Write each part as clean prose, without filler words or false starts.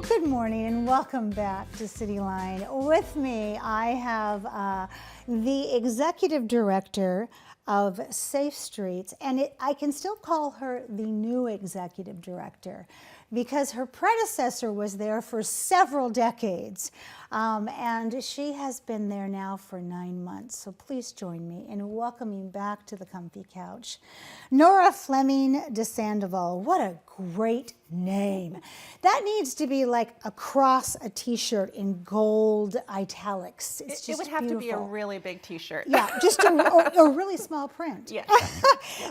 Good morning and welcome back to Cityline. With me, I have the executive director of Safe Streets, and I can still call her the new executive director because her predecessor was there for several decades, and she has been there now for 9 months. So please join me in welcoming back to the comfy couch, Nora Fleming DeSandoval. What a great name. That needs to be like across a t-shirt in gold italics. It's just it would have beautiful. to be a really big t-shirt. Yeah, just a really small print. Yeah.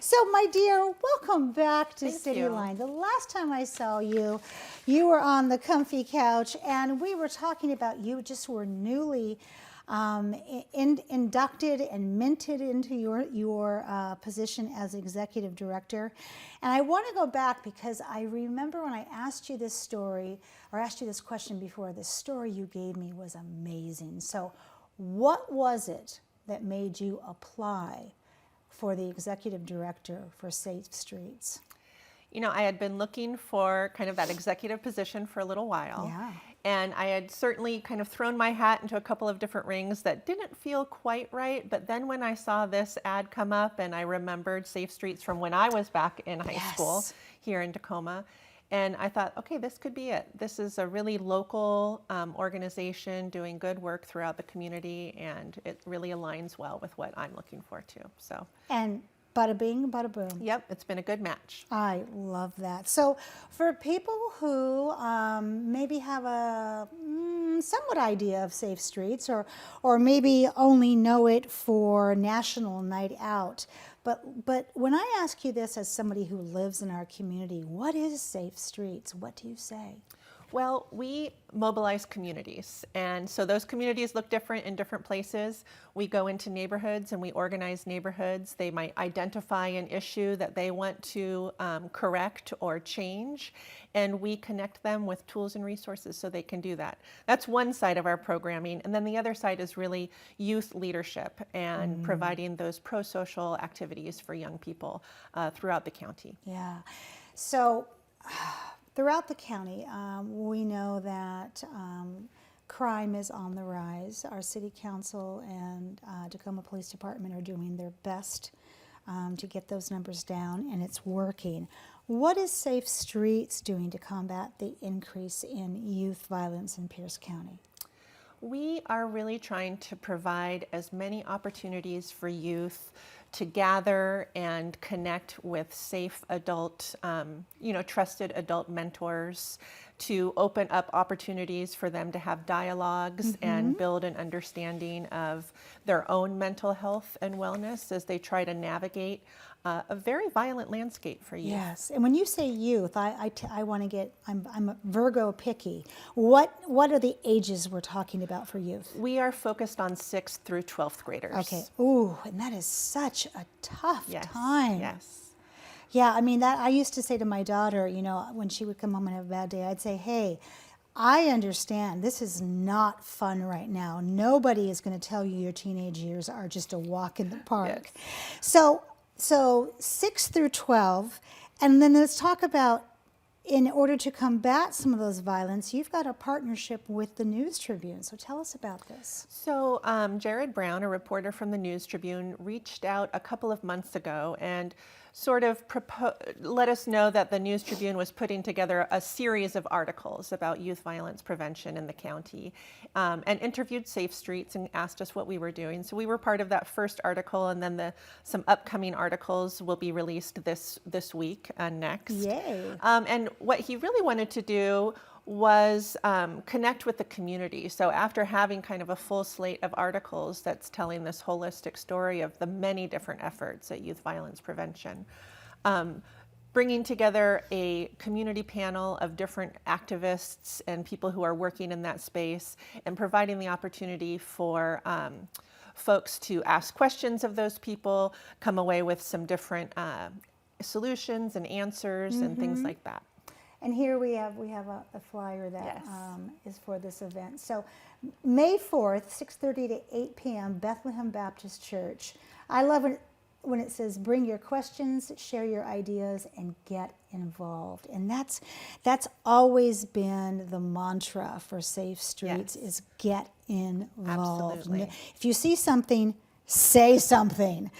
So my dear, welcome back to Thank you. Cityline. The last time I saw you, you were on the comfy couch and we were talking about you just were newly inducted and minted into your position as executive director. And I want to go back because I remember when I asked you this story, or asked you this question before, the story you gave me was amazing. So what was it that made you apply for the executive director for Safe Streets? You know, I had been looking for kind of that executive position for a little while. Yeah. And I had certainly kind of thrown my hat into a couple of different rings that didn't feel quite right. But then when I saw this ad come up and I remembered Safe Streets from when I was back in high school here in Tacoma, and I thought, okay, this could be it. This is a really local organization doing good work throughout the community, and it really aligns well with what I'm looking for too. So. And bada bing, bada boom. Yep, it's been a good match. I love that. So for people who maybe have a somewhat idea of Safe Streets, or maybe only know it for National Night Out, but when I ask you this as somebody who lives in our community, what is Safe Streets? What do you say? Well, we mobilize communities, and so those communities look different in different places. We go into neighborhoods and we organize neighborhoods. They might identify an issue that they want to correct or change, and we connect them with tools and resources so they can do that. That's one side of our programming, and then the other side is really youth leadership and providing those pro-social activities for young people throughout the county. Yeah, so throughout the county, we know that crime is on the rise. Our city council and Tacoma Police Department are doing their best to get those numbers down, and it's working. What is Safe Streets doing to combat the increase in youth violence in Pierce County? We are really trying to provide as many opportunities for youth to gather and connect with safe adult, trusted adult mentors, to open up opportunities for them to have dialogues and build an understanding of their own mental health and wellness as they try to navigate a very violent landscape for youth. Yes, and when you say youth, I want to get, I'm a Virgo picky. What are the ages we're talking about for youth? We are focused on 6th through 12th graders. Okay, ooh, and that is such a tough time. Yes. Yeah, I mean, that I used to say to my daughter, you know, when she would come home and have a bad day, I'd say, hey, I understand this is not fun right now. Nobody is going to tell you your teenage years are just a walk in the park. Yes. So 6 through 12, and then let's talk about, in order to combat some of those violence, you've got a partnership with the News Tribune. So tell us about this. So Jared Brown, a reporter from the News Tribune, reached out a couple of months ago and sort of let us know that the News Tribune was putting together a series of articles about youth violence prevention in the county, and interviewed Safe Streets and asked us what we were doing. So we were part of that first article, and then some upcoming articles will be released this week and next. Yay. And what he really wanted to do was connect with the community. So after having kind of a full slate of articles that's telling this holistic story of the many different efforts at youth violence prevention, bringing together a community panel of different activists and people who are working in that space, and providing the opportunity for folks to ask questions of those people, come away with some different solutions and answers and things like that. And here we have a flyer that is for this event. So May 4th, 6:30 to 8 p.m., Bethlehem Baptist Church. I love it when it says bring your questions, share your ideas, and get involved. And that's always been the mantra for Safe Streets, Yes. is get involved. Absolutely. If you see something, say something.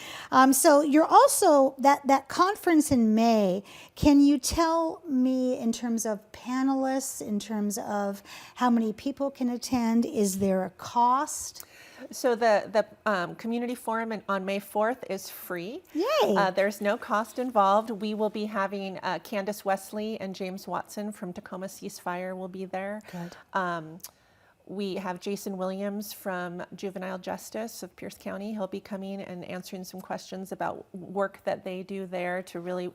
So you're also, that conference in May, can you tell me in terms of panelists, in terms of how many people can attend? Is there a cost? So the community forum on May 4th is free. Yay. There's no cost involved. We will be having Candace Wesley and James Watson from Tacoma Ceasefire will be there. Good. We have Jason Williams from Juvenile Justice of Pierce County. He'll be coming and answering some questions about work that they do there to really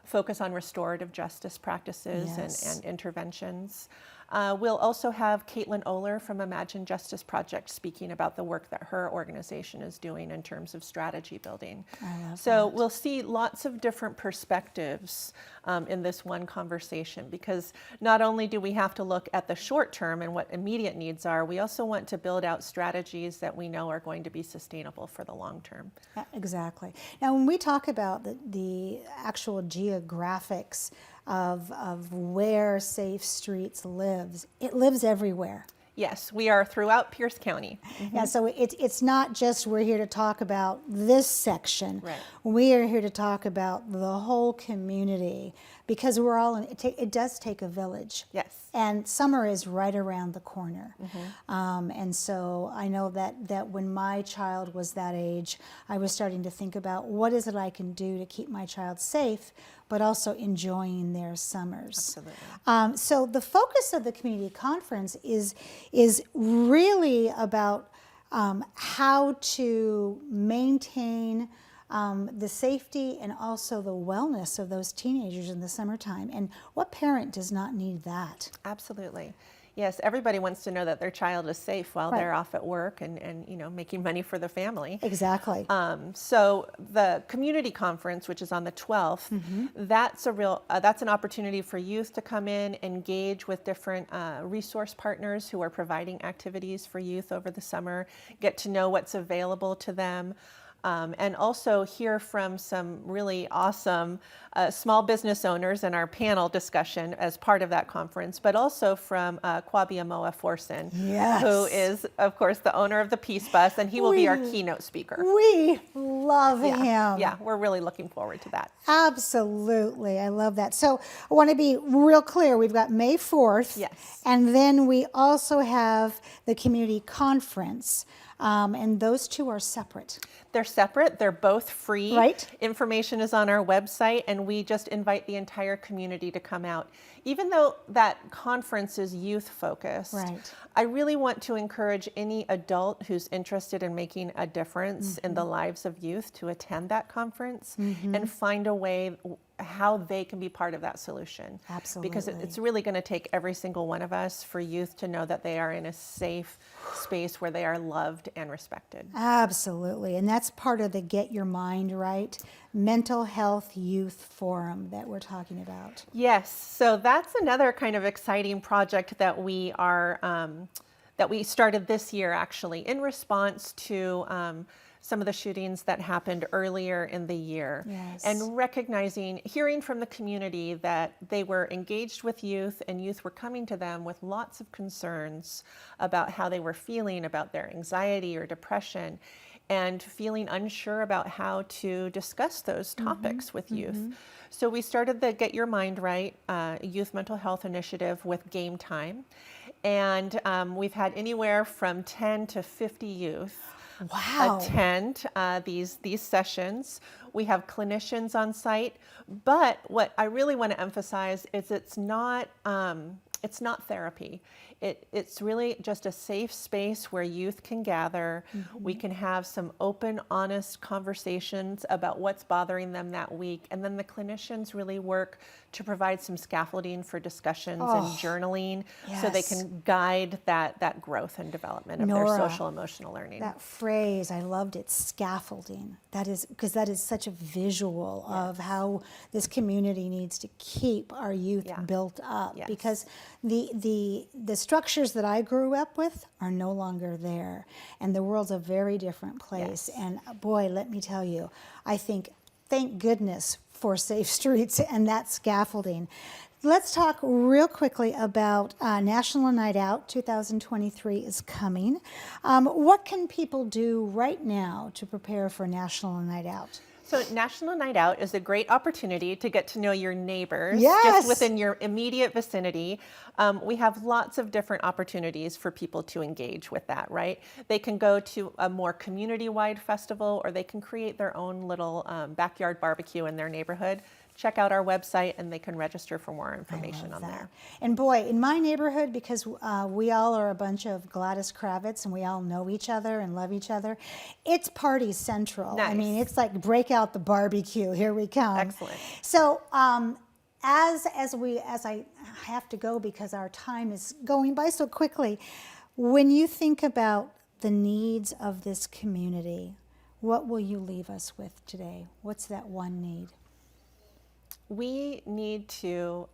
focus on restorative justice practices Yes. and interventions. We'll also have Caitlin Oler from Imagine Justice Project speaking about the work that her organization is doing in terms of strategy building. I love So that. we'll see lots of different perspectives in this one conversation, because not only do we have to look at the short term and what immediate needs are, we also want to build out strategies that we know are going to be sustainable for the long term. Exactly. Now, when we talk about the actual geographics of where Safe Streets lives, it lives everywhere. Yes, we are throughout Pierce County. Yeah, so it's not just we're here to talk about this section. Right. We are here to talk about the whole community, because we're all in, it does take a village. Yes. And summer is right around the corner. And so I know that when my child was that age, I was starting to think about what is it I can do to keep my child safe, but also enjoying their summers. Absolutely. So the focus of the community conference is really about how to maintain the safety and also the wellness of those teenagers in the summertime. And what parent does not need that? Absolutely. Yes, everybody wants to know that their child is safe while Right. they're off at work and making money for the family. Exactly. So the community conference, which is on the 12th, that's an opportunity for youth to come in, engage with different resource partners who are providing activities for youth over the summer, get to know what's available to them. And also hear from some really awesome small business owners in our panel discussion as part of that conference, but also from Kwabi Amoa Forson, Yes. who is, of course, the owner of the Peace Bus, and he will be our keynote speaker. We love him. Yeah, we're really looking forward to that. Absolutely. I love that. So I want to be real clear. We've got May 4th. Yes. And then we also have the community conference. And those two are separate. They're separate. They're both free. Right. Information is on our website, and we just invite the entire community to come out. Even though that conference is youth focused, Right. I really want to encourage any adult who's interested in making a difference in the lives of youth to attend that conference and find a way how they can be part of that solution. Absolutely. Because it's really going to take every single one of us for youth to know that they are in a safe space where they are loved and respected. Absolutely. And that's part of the Get Your Mind Right Mental Health Youth Forum that we're talking about. Yes, so that's another kind of exciting project that we started this year, actually, in response to some of the shootings that happened earlier in the year. Yes. And hearing from the community that they were engaged with youth, and youth were coming to them with lots of concerns about how they were feeling, about their anxiety or depression, and feeling unsure about how to discuss those topics with youth. So we started the Get Your Mind Right Youth Mental Health Initiative with Game Time. And we've had anywhere from 10 to 50 youth attend these sessions. We have clinicians on site, but what I really want to emphasize is it's not therapy. It's really just a safe space where youth can gather. We can have some open, honest conversations about what's bothering them that week. And then the clinicians really work to provide some scaffolding for discussions and journaling so they can guide that growth and development of Nora, their social emotional learning. That phrase, I loved it, scaffolding. That is, because that is such a visual of how this community needs to keep our youth built up. Yes. Because the structures that I grew up with are no longer there. And the world's a very different place. Yes. And boy, let me tell you, I think, thank goodness for safe streets and that scaffolding. Let's talk real quickly about National Night Out 2023 is coming. What can people do right now to prepare for National Night Out? So National Night Out is a great opportunity to get to know your neighbors Yes. just within your immediate vicinity. We have lots of different opportunities for people to engage with that, right? They can go to a more community-wide festival, or they can create their own little backyard barbecue in their neighborhood. Check out our website and they can register for more information on there. And boy, in my neighborhood, because we all are a bunch of Gladys Kravitz and we all know each other and love each other, it's party central. I Nice. mean, it's like break out the barbecue, here we come. Excellent. So as I have to go because our time is going by so quickly, when you think about the needs of this community, what will you leave us with today? What's that one need? We need to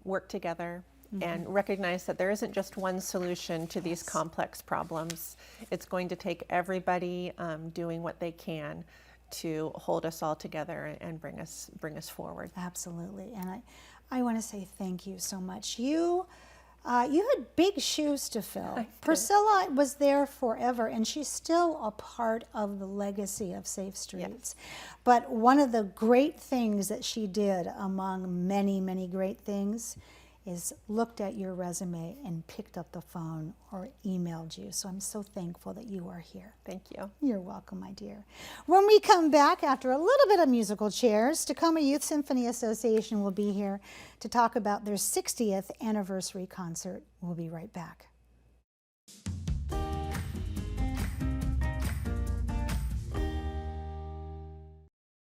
work together and recognize that there isn't just one solution to these complex problems. It's going to take everybody doing what they can to hold us all together and bring us forward. Absolutely. And I want to say thank you so much. You had big shoes to fill. Priscilla was there forever, and she's still a part of the legacy of Safe Streets. Yes. But one of the great things that she did, among many, many great things, is looked at your resume and picked up the phone or emailed you. So I'm so thankful that you are here. Thank you. You're welcome, my dear. When we come back after a little bit of musical chairs, Tacoma Youth Symphony Association will be here to talk about their 60th anniversary concert. We'll be right back.